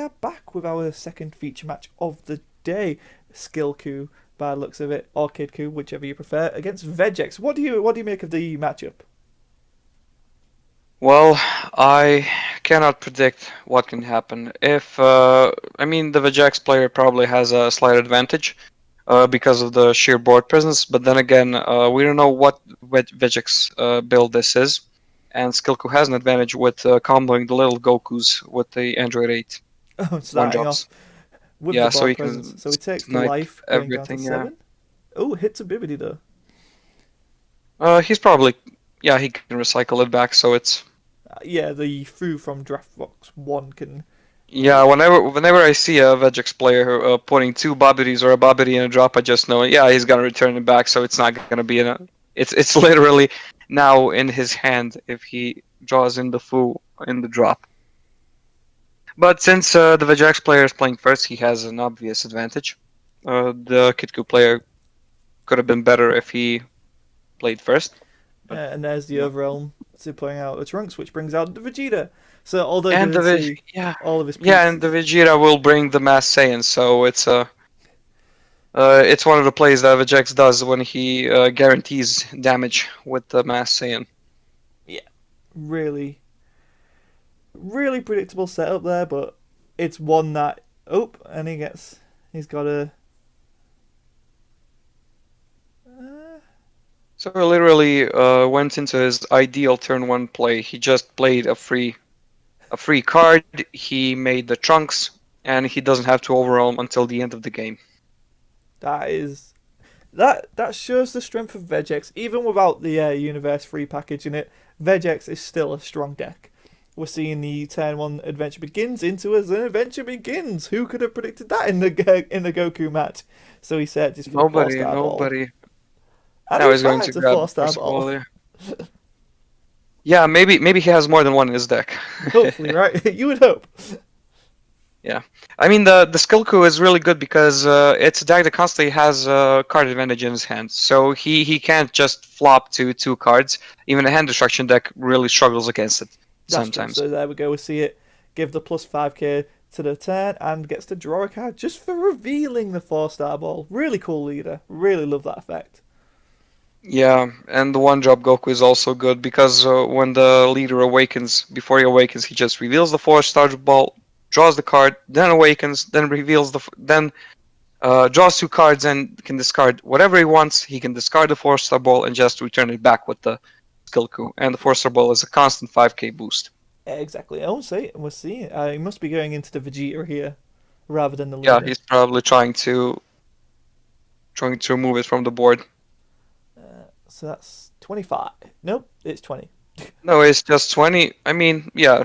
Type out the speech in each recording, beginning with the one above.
are back with our second feature match of the day. Skillku, by the looks of it, or Kidku, whichever you prefer, against Vegeks. What do you make of the matchup? Well, I cannot predict what can happen. I mean, the Vegeks player probably has a slight advantage because of the sheer board presence, but then again, we don't know what Vegeks build this is, and Skillku has an advantage with comboing the little Gokus with the Android 8 Oh, one starting drops. off with the Yeah, so board he presence. can So he takes the snipe life, going down to everything. Yeah, 7. Oh, hits a Bibbidi though. he's probably he can recycle it back, so it's. Yeah, the Fu from Draftbox 1 can. Yeah, whenever I see a Vegeks player putting two Babidis or a Babidi in a drop, I just know, yeah, he's gonna return it back, so it's not gonna be in a. It's literally now in his hand if he draws in the Fu in the drop. But since the Vegeks player is playing first, he has an obvious advantage. The Kidku player could have been better if he played first, but And there's the no. Overrealm pulling out the Trunks, which brings out the Vegeta. So, although he And didn't see yeah, all of his yeah, and the pieces. Vegeta will bring the Mass Saiyan, so it's one of the plays that Vegeks does when he guarantees damage with the Mass Saiyan. Yeah, really, really predictable setup there, but it's one that. Oh, and He's got a. Uh, So he literally went into his ideal turn one play. He just played a free card. He made the Trunks, and he doesn't have to overwhelm until the end of the game. that is. That shows the strength of Vegeks. Even without the Universe free package in it, Vegeks is still a strong deck. We're seeing the turn one adventure begins into as an adventure begins. Who could have predicted that in the Goku match? So he set just for the four Nobody, star ball, nobody. and Now he he's going to finds a grab the 4-star first ball. ball. Yeah, yeah, maybe he has more than one in his deck. Hopefully, right? You would hope. Yeah, I mean the Skillku is really good because it's a deck that constantly has a card advantage in his hand, so he can't just flop to two cards. Even a hand destruction deck really struggles against it That's true. sometimes. So there we go. We see it. Give the plus 5k to the turn and gets to draw a card just for revealing the 4-star ball. Really cool leader. Really love that effect. Yeah, and the one drop Goku is also good because when the leader awakens, before he awakens, he just reveals the four-star ball, draws the card, then awakens, then reveals then draws two cards and can discard whatever he wants. He can discard the four-star ball and just return it back with the Skillku. And the four-star ball is a constant 5k boost. Exactly. I won't say it. We're seeing it. He must be going into the Vegeta here rather than the Yeah, leader. he's probably trying to remove it from the board. So that's 25. Nope, it's 20. No, it's just 20. I mean, yeah,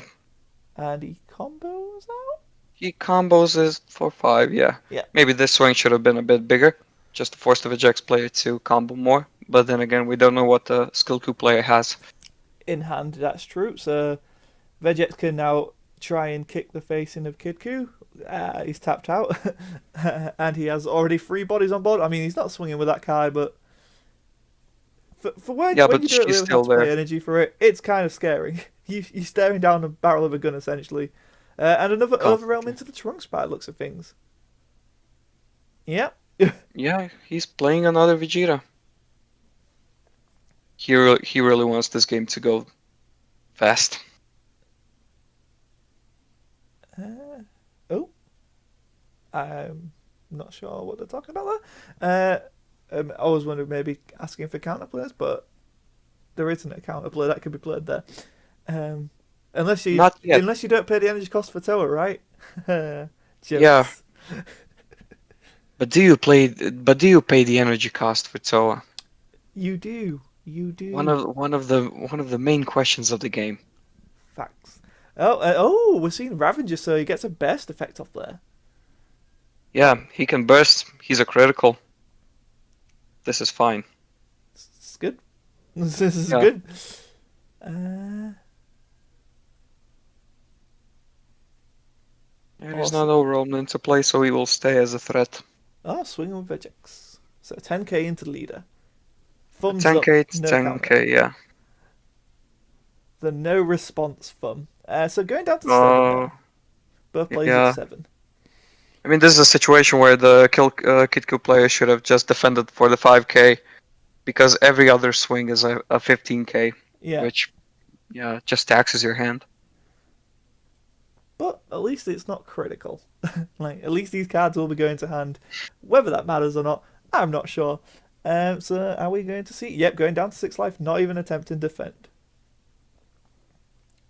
And he combos out? he combos it for 5, yeah. Yeah, Maybe this swing should have been a bit bigger, just to force the Vegeks player to combo more. But then again, we don't know what the Skillku player has. in hand, that's true. So Vegeta can now try and kick the face in of Kidku. He's tapped out. And he has already 3 bodies on board. I mean, he's not swinging with that card, but for Yeah, when but you don't she's really have still to pay there. energy for it, it's kind of scary. You're staring down the barrel of a gun, essentially. And another overrealm Constantly. into the trunks by the looks of things. Yep. Yeah, he's playing another Vegeta. He really wants this game to go fast. Oh, I'm not sure what they're talking about there. I was wondering maybe asking for counterplays, but there isn't a counterplay that could be played there. Um, Not yet. unless you don't pay the energy cost for Tower, right? Yeah, Jokes. but do you pay the energy cost for Toa? You do. You One do. of one of the one of the main questions of the game. Facts. Oh, we're seeing Ravager, so he gets a burst effect off there. Yeah, he can burst. He's a critical. This is fine. It's good. This is Yeah, good. Uh, it is not awesome. overwhelmed into play, so he will stay as a threat. Oh, swing with Vegeks. So 10k into the leader. A Thumbs up, 10k, it's no counter. 10k. Yeah. The no response thumb. So going down to 7 Uh, now. Birthplace at Yeah. 7. I mean, this is a situation where the Kidku player should have just defended for the 5k because every other swing is a 15k, Yeah. which yeah just taxes your hand. But at least it's not critical. Like, at least these cards will be going to hand. Whether that matters or not, I'm not sure. So are we going to see? Yep, going down to 6 life, not even attempting to defend.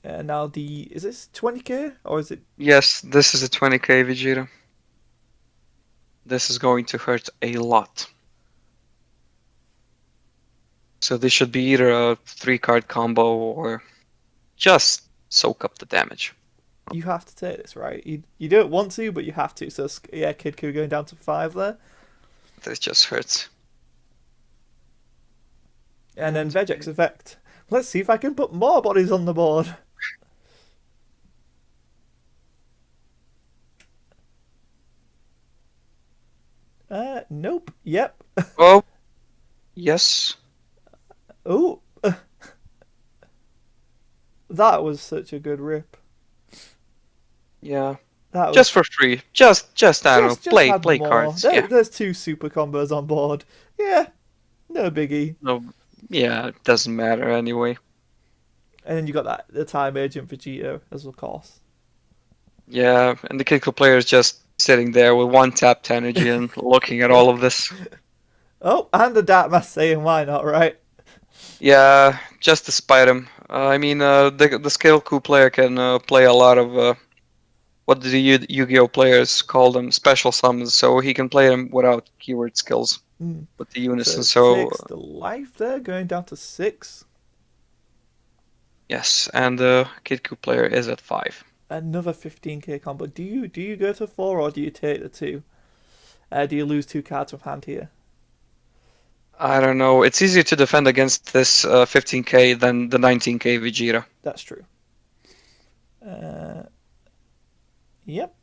Now is this 20k or is it? Yes, this is a 20k Vegeta. This is going to hurt a lot. So this should be either a 3-card combo or just soak up the damage. You have to take this, right? You don't want to, but you have to. So yeah, Kidku going down to 5 there. This just hurts. And then Vegeks effect. Let's see if I can put more bodies on the board. Nope. Yep. Oh, yes. Oh. That was such a good rip. Yeah. That was Just for free. Just I don't know. just Play had more. cards. Yeah. There's 2 super combos on board. Yeah. No biggie. No. Yeah, it doesn't matter anyway. And then you got the time agent Vegeta as of course. Yeah, and the Kidku player is just sitting there with one tapped energy and looking at all of this. Oh, and the Dark Mass saying why not, right? Yeah, just to spite him. I mean, the Kidku player can play a lot of what do the Yu-Gi-Oh players call them, special summons, so he can play them without keyword skills with the unison. So So takes the life there, going down to 6. yes, and the Kidku player is at 5. Another 15k combo. Do you go to 4 or do you take the 2? Do you lose 2 cards from hand here? I don't know. It's easier to defend against this 15k than the 19k Vegeta. That's true. Yep.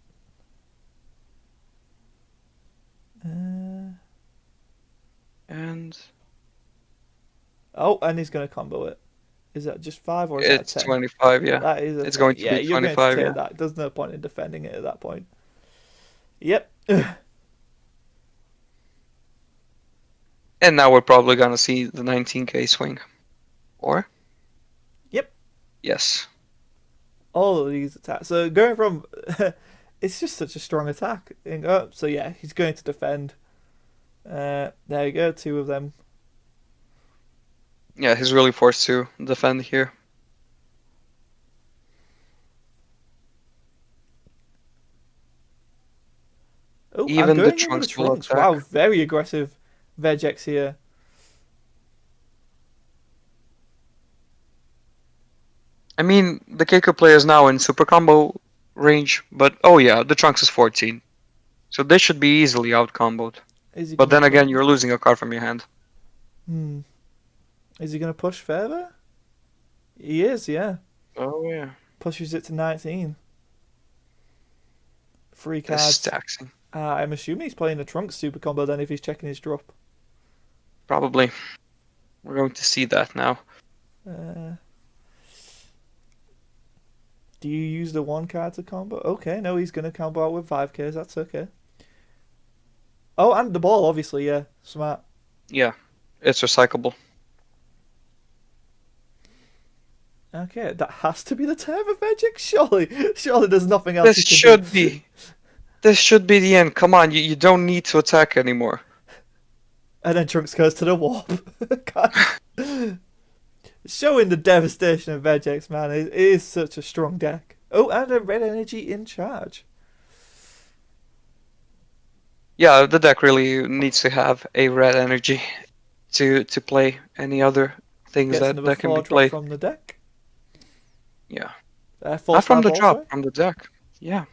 And Oh, and he's going to combo it. Is that just 5 or is it's that 10? 25, yeah. That is It's going to be you're going to 25, take yeah. that. There's no point in defending it at that point. Yep. And now we're probably gonna see the 19k swing. Or? Yep. Yes. All of these attacks. So going from... it's just such a strong attack. So yeah, he's going to defend. There you go, 2 of them. Yeah, he's really forced to defend here. Oh, Even I'm the going in with Trunks the will Trunks. attack. Wow, very aggressive Vegeks here. I mean, the Keiko player is now in super combo range, but oh yeah, the Trunks is 14. So this should be easily out comboed. Is he But gonna then again, push? you're losing a card from your hand. Is he going to push further? He is, yeah. Oh yeah. Pushes it to 19. 3 This is cards. taxing. I'm assuming he's playing the Trunks super combo then if he's checking his drop. Probably. We're going to see that now. Do you use the 1 card to combo? Okay, no, he's going to combo out with 5Ks. That's okay. Oh, and the ball, obviously, yeah. Smart. Yeah, it's recyclable. Okay, that has to be the turn of Vegeks, surely. Surely there's nothing else This he can should do. be. This should be the end. Come on, you don't need to attack anymore. And then Trunks goes to the warp. Showing the devastation of Vegeks, man. It is such a strong deck. Oh, and a red energy in charge. Yeah, the deck really needs to have a red energy to play any other things Gets that another can 4 be drop played. from the deck. Yeah. 4 Not from star the ball, drop, sorry. from the deck. Yeah.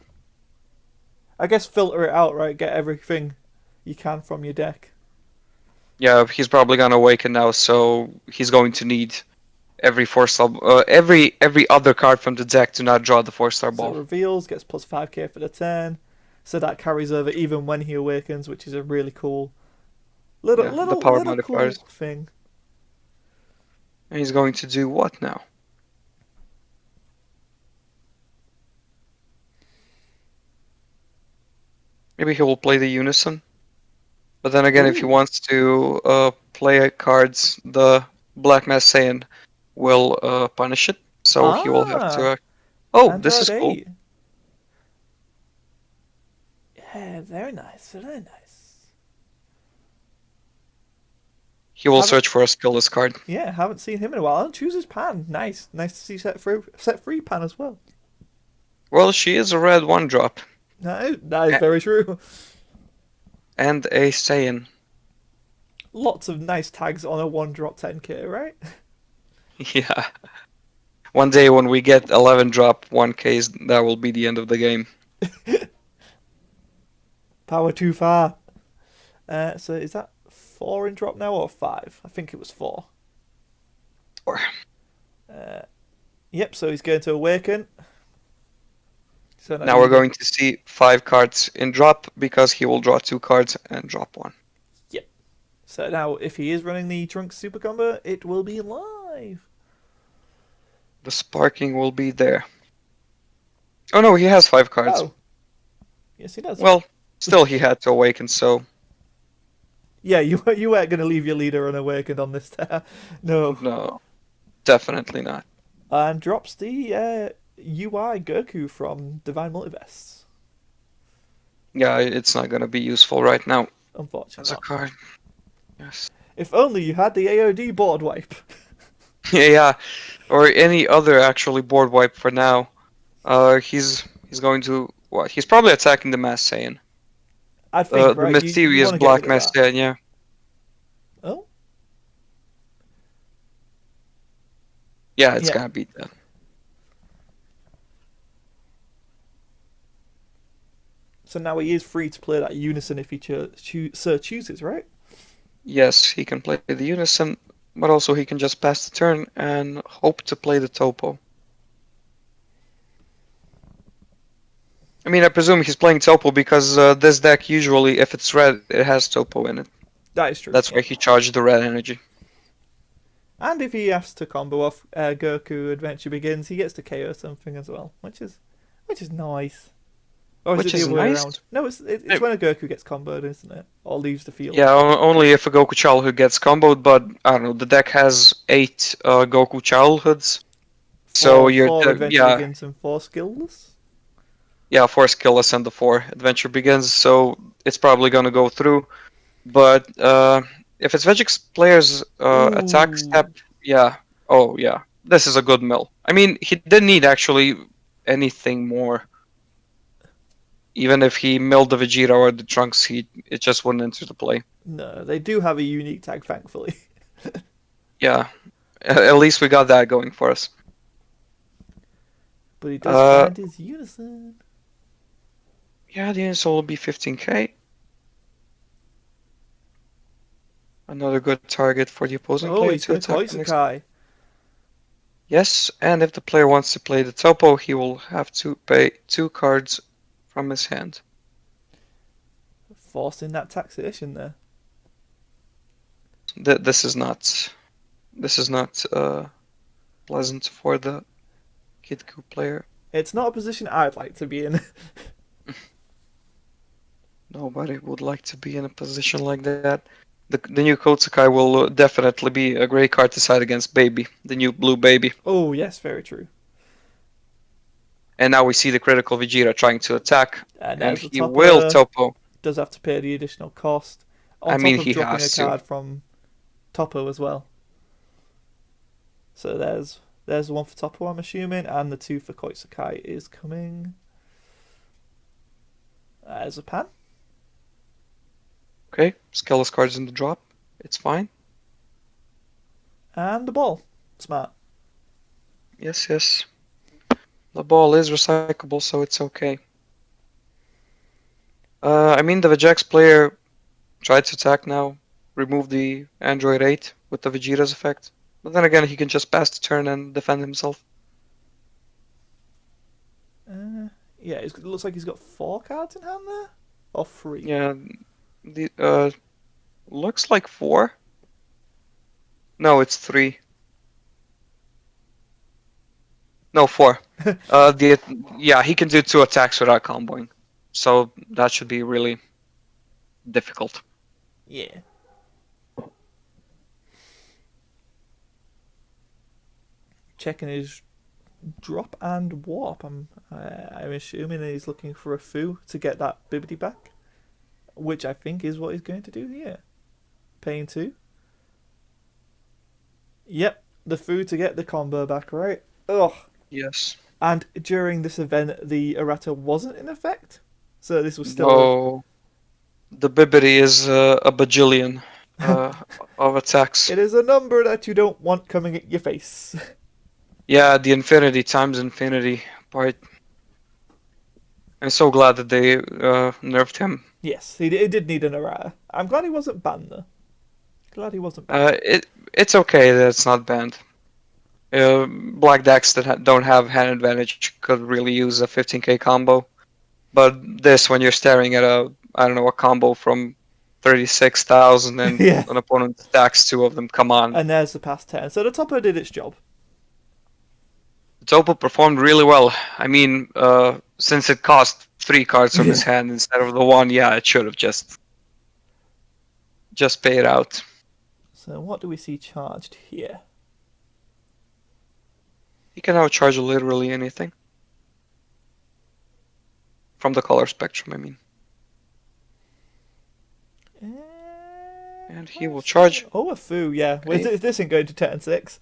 I guess filter it out, right? Get everything you can from your deck. Yeah, he's probably gonna awaken now, so he's going to need every 4-star, every other card from the deck to not draw the 4-star So it ball. reveals, gets plus 5k for the turn. So that carries over even when he awakens, which is a really cool The power little cool modifiers. thing. And he's going to do what now? Maybe he will play the Unison. But then again, if he Ooh. wants to play cards, the Black Mass Saiyan will punish it. So he will have to. Ah, Oh, this Android is cool. 8. Yeah, very nice, very nice. He will Haven't search for a skillless card. Yeah, haven't seen him in a while. And chooses Pan. Nice. Nice to see set free Pan as well. Well, she is a red 1-drop. That is very true. And a Saiyan. Lots of nice tags on a 1-drop 10k, right? Yeah. One day when we get 11-drop 1Ks, that will be the end of the game. Power too far. So is that 4 in drop now or 5? I think it was 4. Or Yep, so he's going to awaken. So now we're going to see 5 cards in drop because he will draw 2 cards and drop 1. Yep. So now if he is running the Trunks super combo, it will be live. The sparking will be there. Oh no, he has 5 cards. Oh. Yes, he does. Well, still he had to awaken, so Yeah, you weren't going to leave your leader unawakened on this tear. No. no, definitely not. And drops the UI Goku from Divine Multiverse. Yeah, it's not gonna be useful right now as Unfortunately a not. card. Yes. If only you had the AOD board wipe. Yeah, or any other actually board wipe for now. He's going to what? He's probably attacking the Mass Saiyan. I think, The right? You mysterious want to get rid Black of Mass that. Saiyan, yeah. Oh? Yeah, it's Yeah. gonna beat that. So now he is free to play that Unison if he so chooses, right? Yes, he can play the Unison, but also he can just pass the turn and hope to play the Topo. I mean, I presume he's playing Topo because this deck usually, if it's red, it has Topo in it. That is true. That's Yeah. why he charged the red energy. And if he has to combo off Goku Adventure Begins, he gets to KO something as well, which is nice. Or is Which it the is other way nice. around? No, it's when a Goku gets comboed, isn't it? Or leaves the field. Yeah, only if a Goku childhood gets comboed, but I don't know, the deck has 8 Goku childhoods. So you're, Four Adventure yeah, Begins and 4 skillless. yeah, 4 skillless and the 4 adventure begins, so it's probably gonna go through. But if it's Vegeks player's attack step, Ooh. yeah, oh yeah, this is a good mill. I mean, he didn't need actually anything more. Even if he milled the Vegeta or the Trunks, it just wouldn't enter the play. No, they do have a unique tag, thankfully. Yeah, at least we got that going for us. But he does find his Unison. Yeah, the insole will be 15k. Another good target for the opposing Oh, player he's to going to attack the next. Koisakai. Yes, and if the player wants to play the Topo, he will have to pay 2 cards from his hand. Forcing that taxation there. This is not pleasant for the Kidku player. It's not a position I'd like to be in. Nobody would like to be in a position like that. The new Kotsukai will definitely be a great card to side against Baby, the new blue baby. Oh, yes, very true. And now we see the critical Vegeta trying to attack, And and there's the he topper. will Topo. Does have to pay the additional cost. On I top mean, of he dropping a has card to. from Topo as well. So there's the one for Topo, I'm assuming, and the 2 for Koisakai is coming. There's a pan. Okay, skillless cards in the drop. It's fine. And the ball. Smart. Yes, yes. The ball is recyclable, so it's okay. I mean, the Vegeks player tried to attack now, remove the Android 8 with the Vegeta's effect. But then again, he can just pass the turn and defend himself. Yeah, it looks like he's got 4 cards in hand there? Or 3? Yeah, the looks like 4. No, it's 3. No, 4. Yeah, he can do 2 attacks without comboing. so that should be really difficult. Yeah. Checking his drop and warp. I'm assuming he's looking for a foo to get that bibbity back, which I think is what he's going to do here. Paying 2. Yep, the foo to get the combo back, right? Ugh. Yes. And during this event, the errata wasn't in effect, so this was still No, the Bibbidi is a bajillion uh, of attacks. It is a number that you don't want coming at your face. Yeah, the infinity times infinity part. I'm so glad that they nerfed him. Yes, he did need an errata. I'm glad he wasn't banned though. Glad he wasn't banned. It's okay that it's not banned. Black decks that don't have hand advantage could really use a 15k combo, but this when you're staring at I don't know, a combo from 36,000 and Yeah. an opponent stacks 2 of them. Come on, And there's the past 10. So the topper did its job. Topo performed really well. I mean, since it cost 3 cards from his Yeah. hand instead of the 1, yeah, it should have just paid out. So what do we see charged here? He can now charge literally anything from the color spectrum. I mean, and he will charge. Oh, a foo, yeah. Okay. This ain't going to turn 6.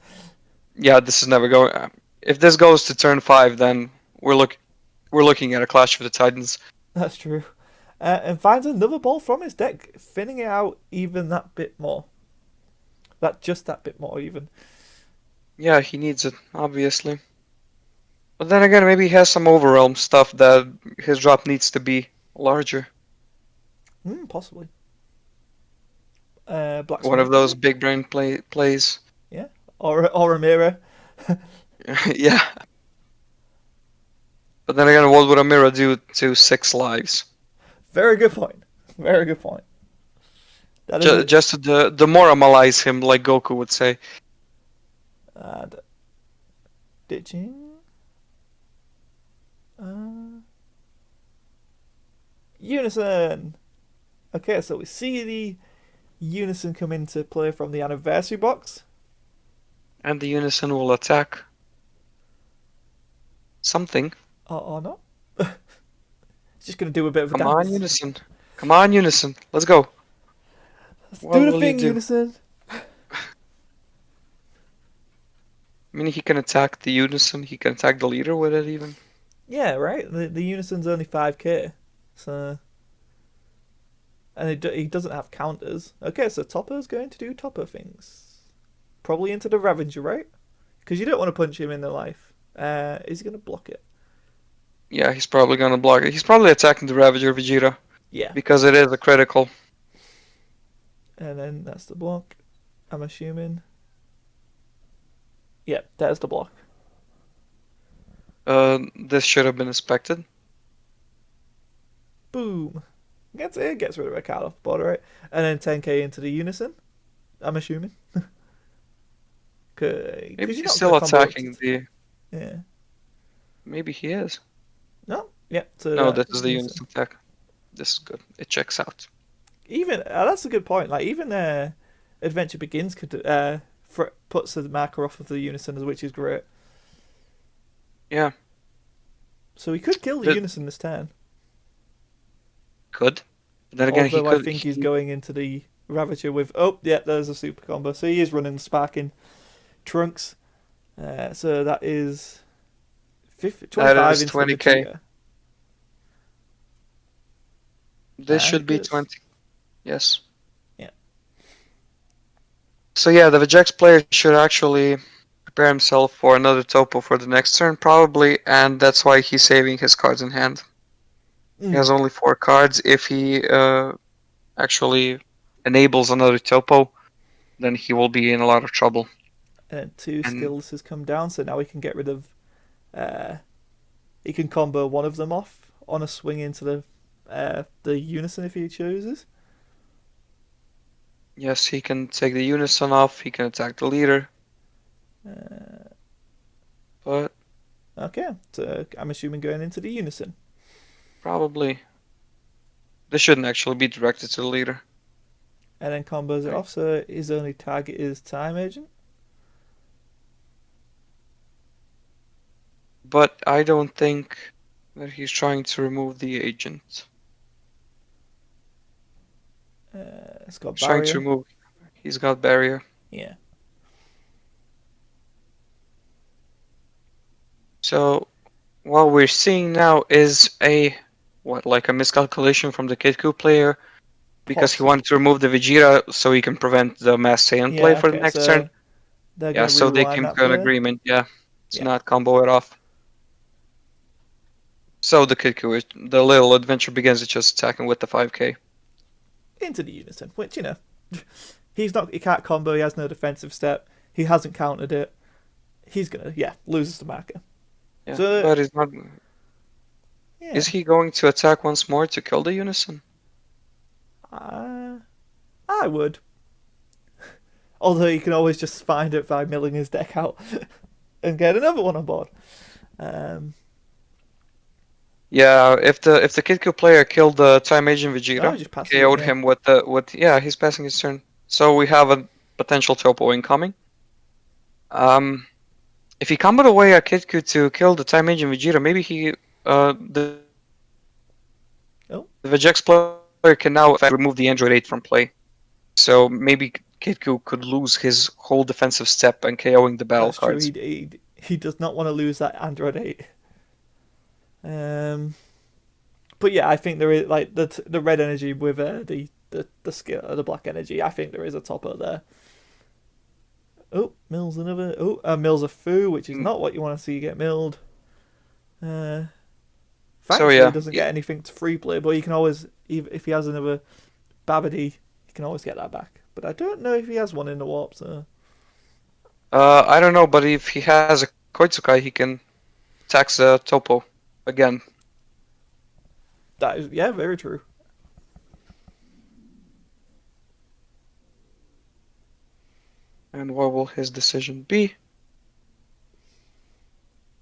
Yeah, this is never going. If this goes to turn 5, then we're looking at a Clash of the Titans. That's true. And finds another ball from his deck, thinning it out even that bit more. Just that bit more, even. Yeah, he needs it, obviously. But then again, maybe he has some overwhelm stuff that his drop needs to be larger. Possibly. Black One of Smoke. those big brain plays. Yeah. Or a mirror. Yeah. But then again, what would a mirror do to 6 lives? Very good point. Very good point. That is Just to demoralize him, like Goku would say. and ditching. Unison. Okay, so we see the Unison come into play from the anniversary box. And the Unison will attack something. Or not. It's just going to do a bit of a Come on, dance. Unison. Come on, Unison. Let's go. Let's What do the will thing, you do? Unison. I mean, he can attack the Unison. He can attack the leader with it, even. Yeah, right? The Unison's only 5k. So. And he doesn't have counters. Okay, so Topper's going to do Topper things. Probably into the Ravager, right? Because you don't want to punch him in the life. Is he going to block it? Yeah, he's probably gonna block it. He's probably attacking the Ravager Vegeta. Yeah. Because it is a critical. And then that's the block, I'm assuming. Yep, there's the block. This should have been expected. Boom. Gets rid of a card off the board, right? And then 10k into the Unison, I'm assuming. Maybe he's still attacking the. Yeah. Maybe he is. No? Yeah. So No, this is the Unison attack. This is good. It checks out. Even that's a good point. Like even Adventure Begins could puts the marker off of the Unison, which is great. Yeah. So he could kill the Unison this turn. Could. But then again, Although I think he's going into the Ravager with. Oh, yeah, there's a super combo. So he is running Sparking Trunks. So that is 25 that is into 20k. Vegeta. This should be 20. Yes. Yeah. So yeah, the Vegeks player should actually prepare himself for another topo for the next turn, probably, and that's why he's saving his cards in hand. He has only 4 cards. If he actually enables another topo, then he will be in a lot of trouble. And 2 skills has come down, so now he can get rid of. He can combo one of them off on a swing into the Unison if he chooses. Yes, he can take the Unison off. He can attack the leader. But okay, so I'm assuming going into the Unison. Probably. This shouldn't actually be directed to the leader. And then combos it Okay. off, so his only target is Time Agent. But I don't think that he's trying to remove the agent. It's got He's trying to Barrier. remove. He's got barrier. Yeah. So what we're seeing now is like a miscalculation from the Kidku player because he Possible. wanted to remove the Vegeta so he can prevent the Mass Saiyan play Yeah, for the okay, next turn. so they're Yeah, going to so they rewind came that to an play. agreement. Yeah, to Yeah. not combo it off. So the Kidku, the little adventure begins with just attacking with the 5K. Into the Unison, which, he can't combo, he has no defensive step, he hasn't countered it. He's going to, loses the marker. Yeah, So, but he's not. yeah. Is he going to attack once more to kill the Unison? I would. Although you can always just find it by milling his deck out and get another one on board. Um, Yeah, if the Kidku player killed the Time Agent oh, Vegeta, he just passes it, KO'd yeah. him with yeah, he's passing his turn. So we have a potential topo incoming. Um, if he comboed away a Kidku to kill the Time Agent Vegeta, maybe the Oh, Vegeks player can now remove the Android 8 from play. So maybe Kidku could lose his whole defensive step and KOing the battle that's true. cards. He does not want to lose that Android 8. But yeah, I think there is like the red energy with the skill, the black energy. I think there is a topper there. Oh, mills another. Oh, mills a foo, which is Mm, not what you want to see get milled. Uh, So Thankfully, he yeah, doesn't get anything to free play, but he can always, if he has another Babidi, he can always get that back. But I don't know if he has one in the warp, so I don't know, but if he has a Koitsukai, he can tax the topo again. that is, yeah, very true. And what will his decision be?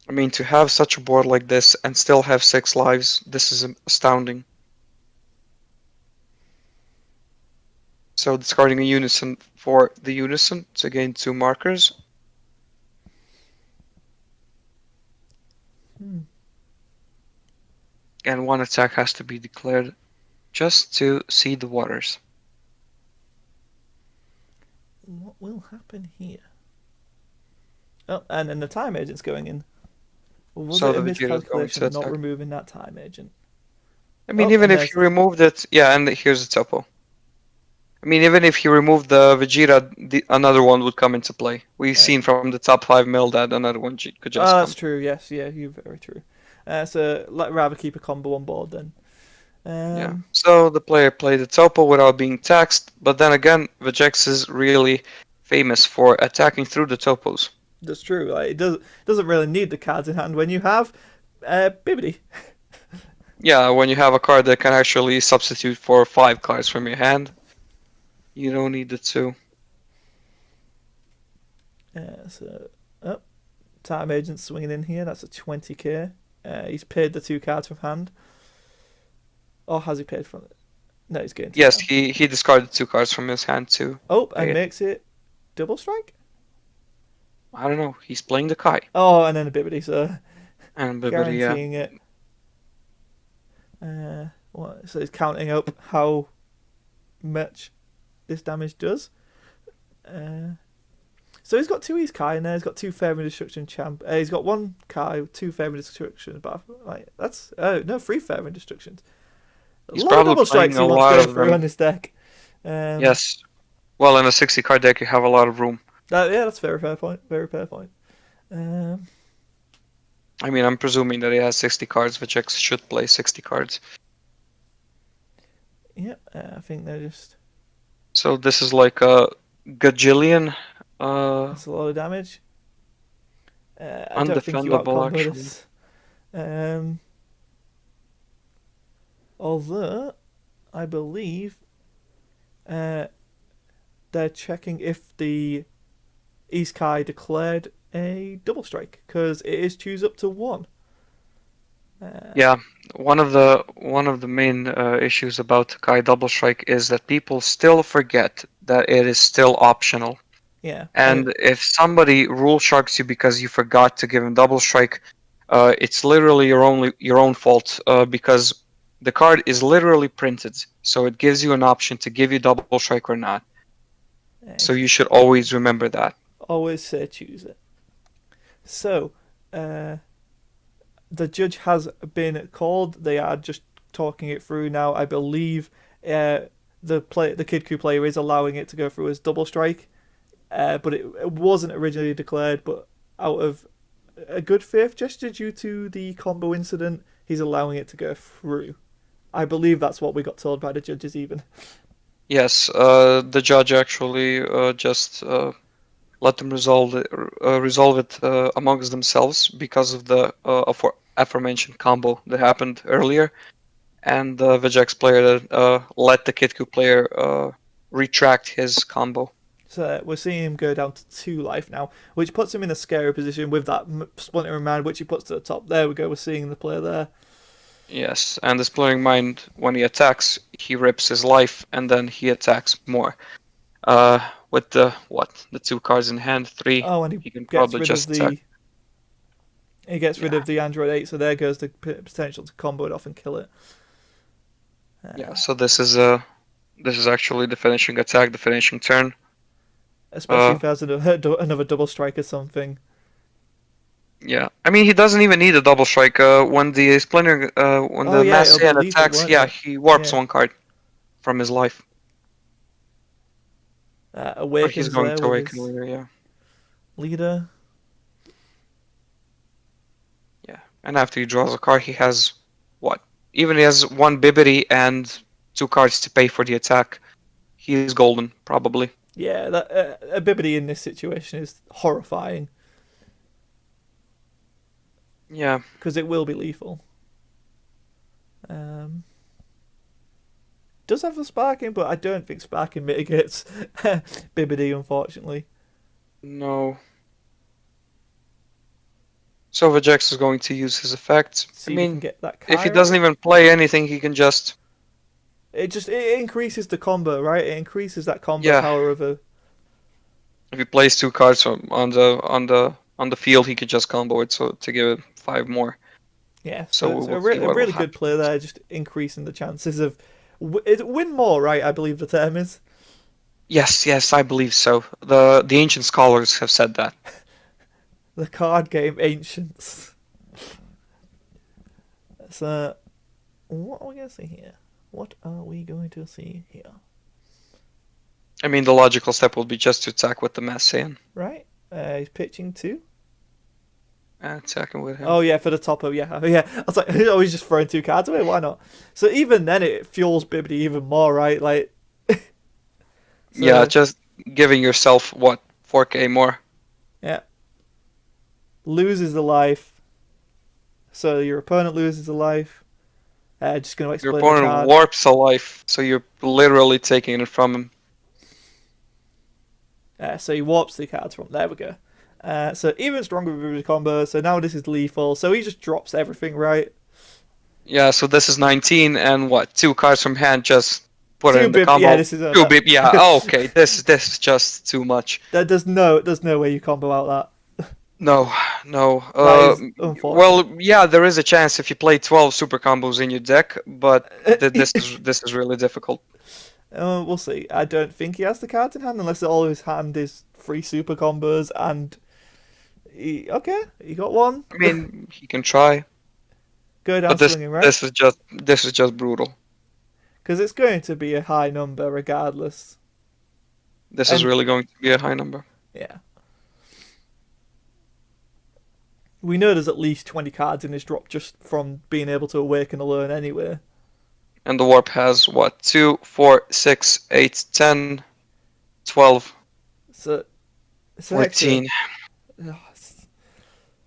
I mean, to have such a board like this and still have 6 lives, this is astounding. So discarding a Unison for the Unison to gain 2 markers. And 1 attack has to be declared just to see the waters. What will happen here? Oh, and then the time agent's going in. Or was So it a the Vegeta is going miscalculation to of not attack. removing that time agent? I mean, Oh, even and if there's he removed it, yeah, and here's the topo. I mean, even if he removed the Vegeta, another one would come into play. We've uh, seen from the top 5 mill that another one could just oh, that's come. true. Yes, yeah, you're very true. So let rather keep a combo on board then. Yeah. Um, So the player played the topo without being taxed, but then again, Vegeks is really famous for attacking through the topos. that's true. Like it doesn't really need the cards in hand when you have Bibbidi. Yeah, when you have a card that can actually substitute for 5 cards from your hand, you don't need the 2. So oh, time agent swinging in here. That's a 20k. He's paid the 2 cards from hand. Or has he paid from it? No, he's getting 2 Yes, cards. he discarded 2 cards from his hand to Oh, pay and it. makes it double strike. I don't know. He's playing the Kai. Oh, and then a Bibbidi, so And Bibbidi, yeah. guaranteeing it. What? So he's counting up how much this damage does. So he's got 2 East Kai in there. He's got 2 Fair and Destruction champ. He's got 1 Kai with 2 Fair and Destruction. But like that's no 3 Fair and Destructions. A He's lot of probably double playing strikes he a wants lot going of through them. on this deck. Yes. Well, in a 60-card deck, you have a lot of room. Yeah, that's a very fair point. Very fair point. I mean, I'm presuming that he has 60 cards, which X should play 60 cards. Yeah, I think they're just. So this is like a gajillion. That's a lot of damage. I don't think you Undefendable, outcombo actually. this. Although, I believe they're checking if the East Kai declared a double strike because it is choose up to 1. Yeah, one of the main issues about Kai Double Strike is that people still forget that it is still optional. Yeah, And if somebody rule sharks you because you forgot to give him double strike, it's literally your own fault because the card is literally printed, so it gives you an option to give you double strike or not. So you should always remember that. always say choose it. So, uh, the judge has been called. They are just talking it through now. I believe the Kidku player is allowing it to go through as double strike, but it wasn't originally declared. But out of a good faith gesture due to the combo incident, he's allowing it to go through. I believe that's what we got told by the judges. Even Yes, the judge actually just let them resolve it amongst themselves because of the aforementioned combo that happened earlier, and the Vegeks player let the Kidku player retract his combo. so we're seeing him go down to 2 life now, which puts him in a scary position with that splintering mind, which he puts to the top. There we go. We're seeing the player there. Yes, and the Splintering Mind, when he attacks, he rips his life, and then he attacks more. With the 2 cards in hand, 3, Oh, and he he can gets probably rid of just attack. the he gets rid Yeah, of the Android 8, so there goes the potential to combo it off and kill it. yeah. So this is actually the finishing attack, the finishing turn. Especially Uh, if he has another double strike or something. yeah. I mean, he doesn't even need a double strike. When Oh the yeah, Mass it'll be Saiyan lethal, attacks, won't yeah, it? he warps Yeah. 1 card from his life, or he's Awakens going there to with awaken his later. Yeah, leader. yeah. And after he draws a card, he has what? Even he has 1 Bibbidi and 2 cards to pay for the attack. He's golden, probably. Yeah, that a Bibbidi in this situation is horrifying Yeah. because it will be lethal. Um, does have the sparking, but I don't think sparking mitigates Bibbidi, unfortunately. No. So Vegeks is going to use his effect. I See if he can mean, get that if he Kai doesn't right. even play anything, he can just It increases the combo, right? It increases that combo yeah. power of a If he plays 2 cards on the field, he could just combo it so to give it 5 more. yeah. So So we it's will see a what will really good happen. play there, just increasing the chances of win more, right? I believe the term is Yes, yes, I believe so. The ancient scholars have said that. the card game ancients. So what are we gonna see here? What are we going to see here? I mean, the logical step will be just to attack with the Mass Saiyan. Right? He's pitching two. Attacking with him. Oh yeah, for the top of yeah, yeah. I was like, oh, he's just throwing 2 cards away. Why not? So even then, it fuels Bibbidi even more, right? Like, Yeah, so just giving yourself what 4K more. yeah, loses the life. So your opponent loses a life. Just going to Your explain the opponent card. warps a life, so you're literally taking it from him. So he warps the cards from. There we go. So even stronger with the combo. So now this is lethal. So he just drops everything, right? Yeah, so this is 19, and what? 2 cards from hand, just put it Two in the bib. Yeah, combo. this is 2 bib. Yeah. that. Oh, okay. This is just too much. There's no way you combo out No, no. that. That is unfortunate. Well, yeah, there is a chance if you play 12 super combos in your deck, but this is really difficult. We'll see. I don't think he has the cards in hand unless all his hand is 3 super combos and okay, he got one. I mean, he can try, Go down but this swinging, right? this is just brutal. Because it's going to be a high number regardless. This is And really going to be a high number. yeah, we know there's at least 20 cards in this drop just from being able to awaken alone anyway. And the warp has what? 2, 4, 6, 8, 10, 12, So it's an extra. 14.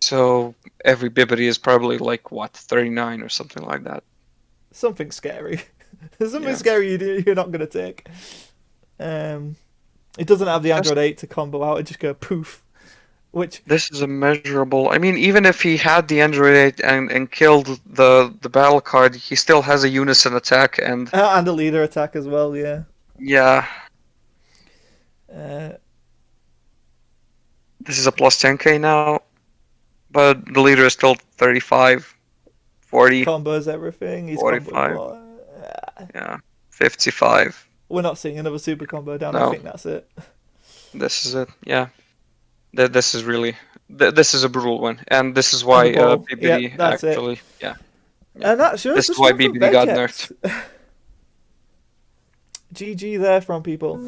So every Bibbidi is probably like what, 39 or something like that. Something scary. Something Yeah. scary you're not going to take. It doesn't have the Just Android 8 to combo out. It just go poof which This is immeasurable. I mean, even if he had the Android 8 and killed the battle card, he still has a unison attack, and and a leader attack as well. Yeah. yeah, Uh, this is a plus 10k now, but the leader is still 35, 40, combos everything. He's comboed a 45, lot. yeah, 55. We're not seeing another super combo down. I No, think that's it. this is it. Yeah, this is really this is a brutal one, and this is And the why ball. Yeah, BBD that's it. actually, yeah, yeah. And that shows This the is why strength of BBD got nerfed. Vegeks. GG there from people.